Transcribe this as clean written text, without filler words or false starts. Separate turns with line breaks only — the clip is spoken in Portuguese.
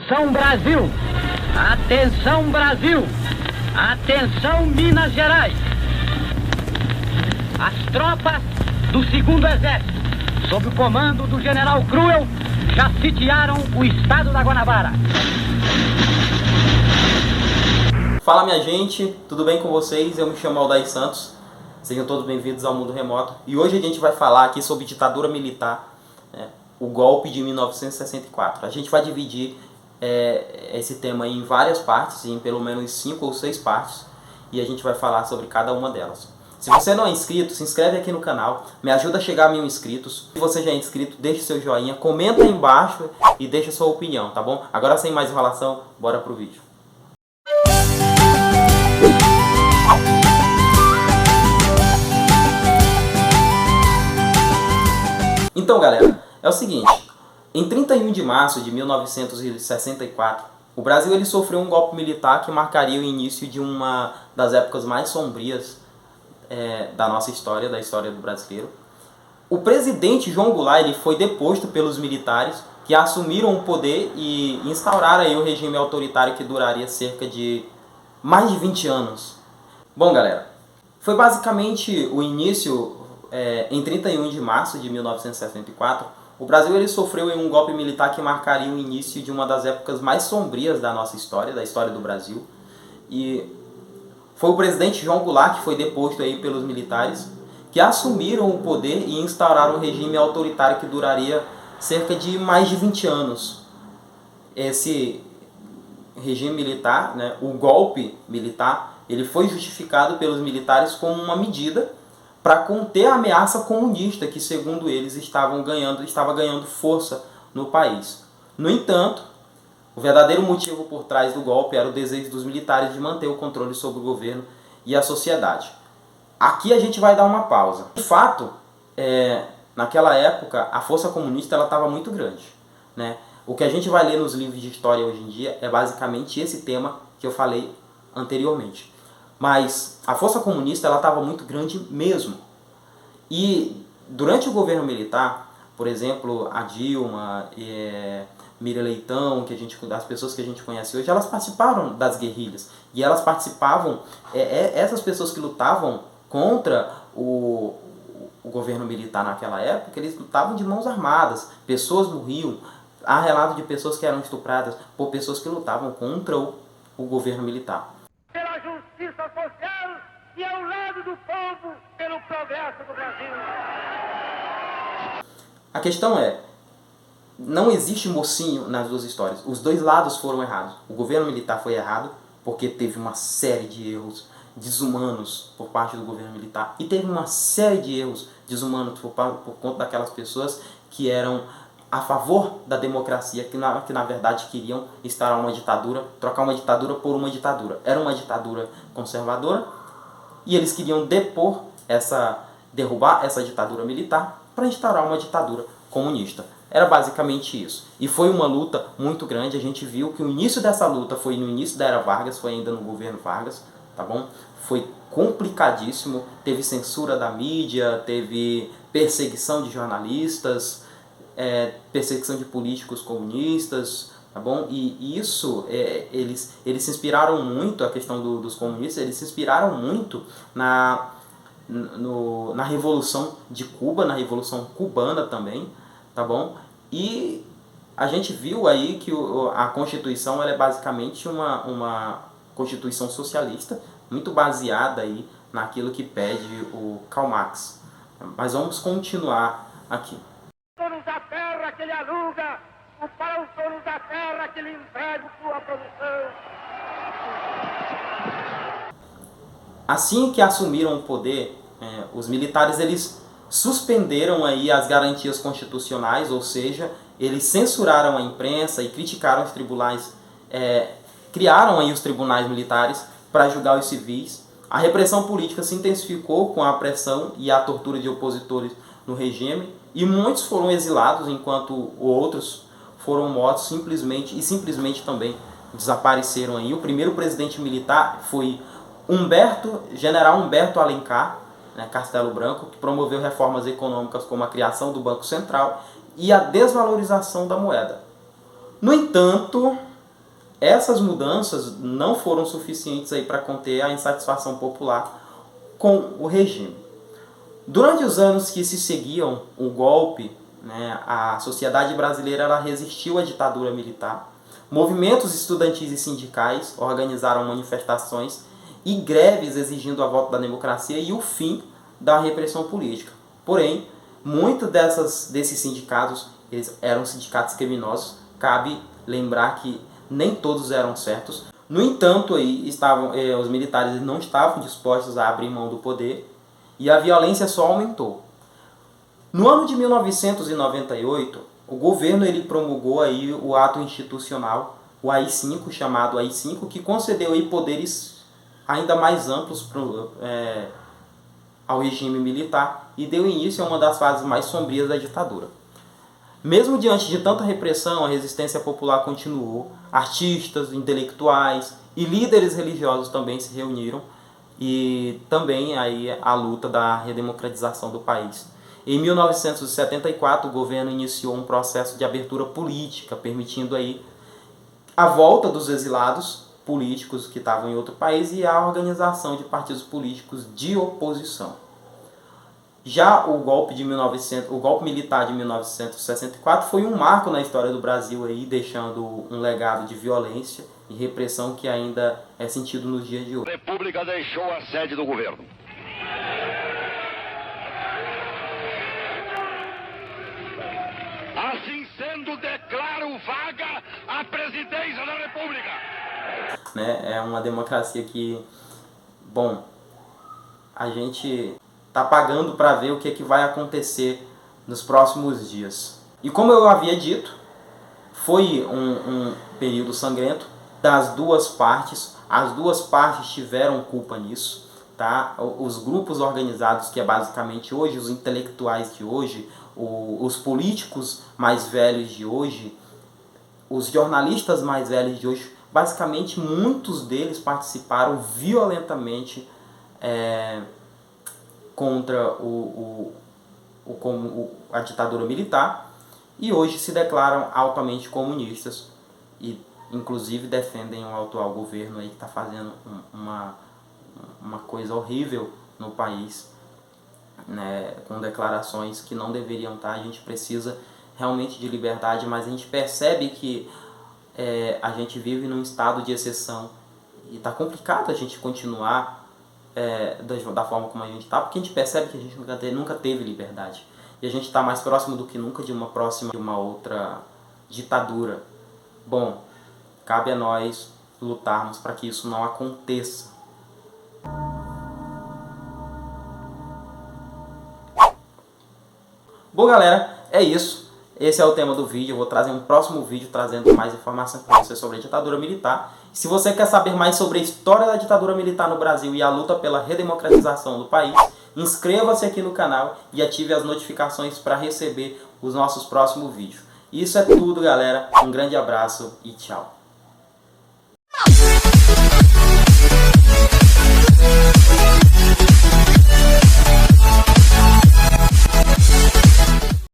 Atenção Brasil! Atenção Brasil! Atenção Minas Gerais! As tropas do 2º Exército, sob o comando do general Cruel, já sitiaram o estado da Guanabara.
Fala minha gente, tudo bem com vocês? Eu me chamo Aldair Santos, sejam todos bem-vindos ao Mundo Remoto. E hoje a gente vai falar aqui sobre ditadura militar, o golpe de 1964. A gente vai dividir esse tema em várias partes, em pelo menos 5 ou 6 partes, e a gente vai falar sobre cada uma delas. Se você não é inscrito, se inscreve aqui no canal, me ajuda a chegar a 1000 inscritos. Se você já é inscrito, deixe seu joinha, comenta aí embaixo e deixa sua opinião, tá bom? Agora sem mais enrolação, bora pro vídeo. Então galera, é o seguinte, em 31 de março de 1964, o Brasil ele sofreu um golpe militar que marcaria o início de uma das épocas mais sombrias da nossa história, da história do brasileiro. O presidente João Goulart ele foi deposto pelos militares que assumiram o poder e instauraram aí o regime autoritário que duraria cerca de mais de 20 anos. Bom galera, foi basicamente o início, em 31 de março de 1964, o Brasil ele sofreu um golpe militar que marcaria o início de uma das épocas mais sombrias da nossa história, da história do Brasil. E foi o presidente João Goulart que foi deposto aí pelos militares, que assumiram o poder e instauraram um regime autoritário que duraria cerca de mais de 20 anos. Esse regime militar, o golpe militar, ele foi justificado pelos militares como uma medida para conter a ameaça comunista que, segundo eles, estava ganhando força no país. No entanto, o verdadeiro motivo por trás do golpe era o desejo dos militares de manter o controle sobre o governo e a sociedade. Aqui a gente vai dar uma pausa. De fato, naquela época, a força comunista estava muito grande, O que a gente vai ler nos livros de história hoje em dia é basicamente esse tema que eu falei anteriormente. Mas a força comunista estava muito grande mesmo. E durante o governo militar, por exemplo, a Dilma, Mira Leitão, as pessoas que a gente conhece hoje, elas participaram das guerrilhas. E elas participavam, essas pessoas que lutavam contra o governo militar naquela época, eles lutavam de mãos armadas, pessoas morriam. Há relato de pessoas que eram estupradas por pessoas que lutavam contra o governo militar.
Pela justiça social e ao lado do povo, pelo progresso do Brasil.
A questão é, não existe mocinho nas duas histórias. Os dois lados foram errados. O governo militar foi errado, porque teve uma série de erros desumanos por parte do governo militar. E teve uma série de erros desumanos por conta daquelas pessoas que eram a favor da democracia, que na verdade queriam instaurar uma ditadura, trocar uma ditadura por uma ditadura. Era uma ditadura conservadora e eles queriam derrubar essa ditadura militar para instaurar uma ditadura comunista. Era basicamente isso. E foi uma luta muito grande. A gente viu que o início dessa luta foi no início da era Vargas, foi ainda no governo Vargas, tá bom? Foi complicadíssimo, teve censura da mídia, teve perseguição de jornalistas, perseguição de políticos comunistas, tá bom? E isso, eles se inspiraram muito, a questão dos comunistas, eles se inspiraram muito na Revolução de Cuba, na Revolução Cubana também, tá bom? E a gente viu aí que a Constituição ela é basicamente uma Constituição socialista, muito baseada aí naquilo que pede o Karl Marx. Mas vamos continuar aqui.
Donos da terra que ele aluga, para os donos da terra que lhe entrega sua produção.
Assim que assumiram o poder, os militares eles suspenderam aí as garantias constitucionais, ou seja, eles censuraram a imprensa e criticaram os tribunais, criaram aí os tribunais militares para julgar os civis. A repressão política se intensificou com a pressão e a tortura de opositores no regime, e muitos foram exilados, enquanto outros foram mortos simplesmente também desapareceram aí. O primeiro presidente militar foi General Humberto Alencar, Castelo Branco, que promoveu reformas econômicas como a criação do Banco Central e a desvalorização da moeda. No entanto, essas mudanças não foram suficientes aí para conter a insatisfação popular com o regime. Durante os anos que se seguiam o golpe, né, a sociedade brasileira ela resistiu à ditadura militar. Movimentos estudantis e sindicais organizaram manifestações e greves exigindo a volta da democracia e o fim da repressão política. Porém, muitos desses sindicatos eles eram sindicatos criminosos. Cabe lembrar que nem todos eram certos. No entanto, aí os militares não estavam dispostos a abrir mão do poder e a violência só aumentou. No ano de 1998, o governo ele promulgou aí o ato institucional, o AI-5, chamado AI-5, que concedeu aí poderes ainda mais amplos ao regime militar e deu início a uma das fases mais sombrias da ditadura. Mesmo diante de tanta repressão, a resistência popular continuou. Artistas, intelectuais e líderes religiosos também se reuniram e também aí a luta da redemocratização do país. Em 1974, o governo iniciou um processo de abertura política, permitindo aí a volta dos exilados políticos que estavam em outro país e a organização de partidos políticos de oposição. Já o golpe militar de 1964 foi um marco na história do Brasil, aí, deixando um legado de violência e repressão que ainda é sentido nos dias de hoje.
A República deixou a sede do governo. Assim sendo, declaro vaga a presidência da República.
É uma democracia que, bom, a gente está pagando para ver o que vai acontecer nos próximos dias. E como eu havia dito, foi um período sangrento das duas partes. As duas partes tiveram culpa nisso, tá? Os grupos organizados, que é basicamente hoje os intelectuais de hoje, os políticos mais velhos de hoje, os jornalistas mais velhos de hoje, basicamente muitos deles participaram violentamente contra a ditadura militar e hoje se declaram altamente comunistas e inclusive defendem o atual governo aí que está fazendo uma coisa horrível no país, né, com declarações que não deveriam estar. A gente precisa realmente de liberdade, mas a gente percebe que a gente vive num estado de exceção e está complicado a gente continuar da forma como a gente está, porque a gente percebe que a gente nunca teve liberdade. E a gente está mais próximo do que nunca de uma outra ditadura. Bom, cabe a nós lutarmos para que isso não aconteça. Bom, galera, é isso. Esse é o tema do vídeo. Eu vou trazer um próximo vídeo trazendo mais informações para você sobre a ditadura militar. Se você quer saber mais sobre a história da ditadura militar no Brasil e a luta pela redemocratização do país, inscreva-se aqui no canal e ative as notificações para receber os nossos próximos vídeos. Isso é tudo, galera. Um grande abraço e tchau.